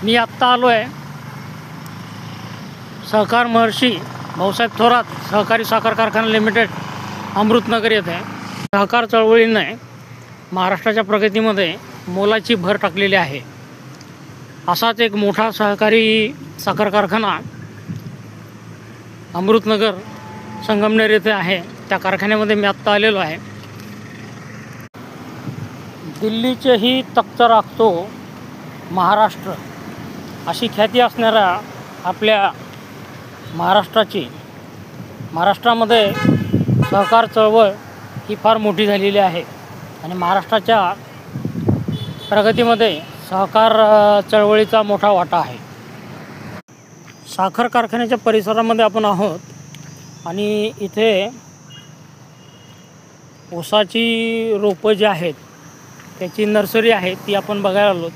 मी आत्ता आलो आहे सहकार महर्षी भाऊसाहेब थोरात सहकारी साखर कारखाना लिमिटेड अमृतनगर येथे। सहकार चळवळीने महाराष्ट्राच्या प्रगतीमध्ये मोलाची भर टाकलेली आहे। असाच एक मोठा सहकारी साखर कारखाना अमृतनगर संगमनेर येथे आहे। त्या कारखान्यामध्ये मी आत्ता आलेलो आहे। दिल्लीचेही तख्त राखतो महाराष्ट्र अशी ख्याती असणाऱ्या आपल्या महाराष्ट्रामध्ये सहकार चळवळ ही फार मोठी झालेली आहे आणि महाराष्ट्राच्या प्रगतीमध्ये सहकार चळवळीचा मोठा वाटा आहे। साखर कारखान्याच्या परिसरामध्ये आपण आहोत आणि इथे ऊसाची रोपं जी आहेत त्याची नर्सरी आहे ती आपण बघायला आलो।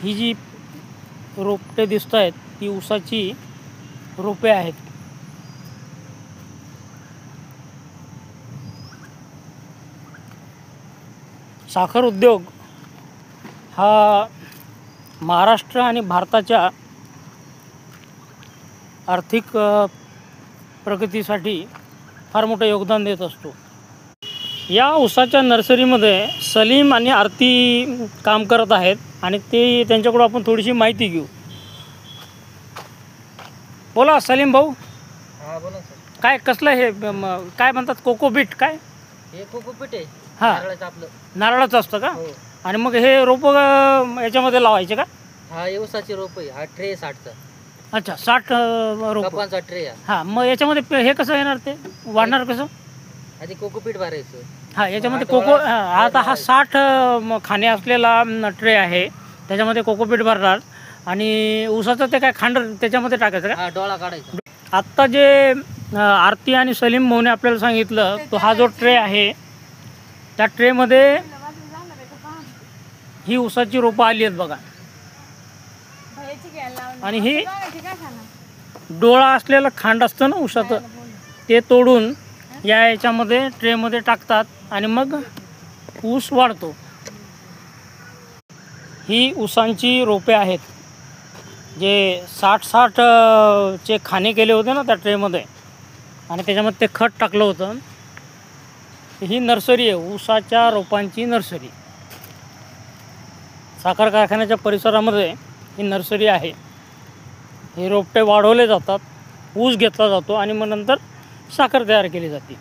ही जी रोपटे दिसत आहेत ती ऊसाची रोपे आहेत। साखर उद्योग हा महाराष्ट्र आणि भारताच्या आर्थिक प्रगतीसाठी फार मोठं योगदान देत असतो। या ऊसाच्या नर्सरीमध्ये सलीम आणि आरती काम करत आहेत आणि ते त्यांच्याकडून आपण थोडीशी माहिती घेऊ। बोला सलीम भाऊ। हां बोला सर। काय कसलं हे काय म्हणतात कोकोबीट काय? हे कोकोपीट आहे। हां नारळाचं आपलं नारळाचं असतं का? हो। आणि मग हे रोपं याच्यामध्ये लावायचे का? हा ऊसाची रोप आहे। हा ट्रे 60चा। अच्छा 60 रोपं। कपांचा ट्रे आहे। हां मग याच्यामध्ये हे कसं येणार ते वाढणार कसं? आधी कोकोपीट भरायचं। हां याच्यामध्ये कोको आता हा 60 खाणे असलेला ट्रे आहे त्याच्यामध्ये कोकोपीट भरणार आणि ऊसाचं ते काय खांड त्याच्यामध्ये टाकायचं का? हा डोळा काढायचा। आत्ता जे आरती आणि सलीम भाऊने आपल्याला सांगितलं तो हा जो ट्रे आहे त्या ट्रेमध्ये ही ऊसाची रोपं आली आहेत बघा आणि ही डोळा असलेलं खांड असतं ना ऊसाचं ते तोडून याच्यामध्ये ट्रेमध्ये टाकतात आणि मग ऊस वाढतो। ही ऊसांची रोपे आहेत जे 60 चे खाणे केले होते ना त्या ट्रेमध्ये आणि त्याच्यामध्ये ते खत टाकलं होतं। ही नर्सरी आहे ऊसाच्या रोपांची नर्सरी। साखर कारखान्याच्या परिसरामध्ये ही नर्सरी आहे। हे रोपटे वाढवले जातात, ऊस घेतला जातो आणि मग नंतर साखर तयार केली जाते।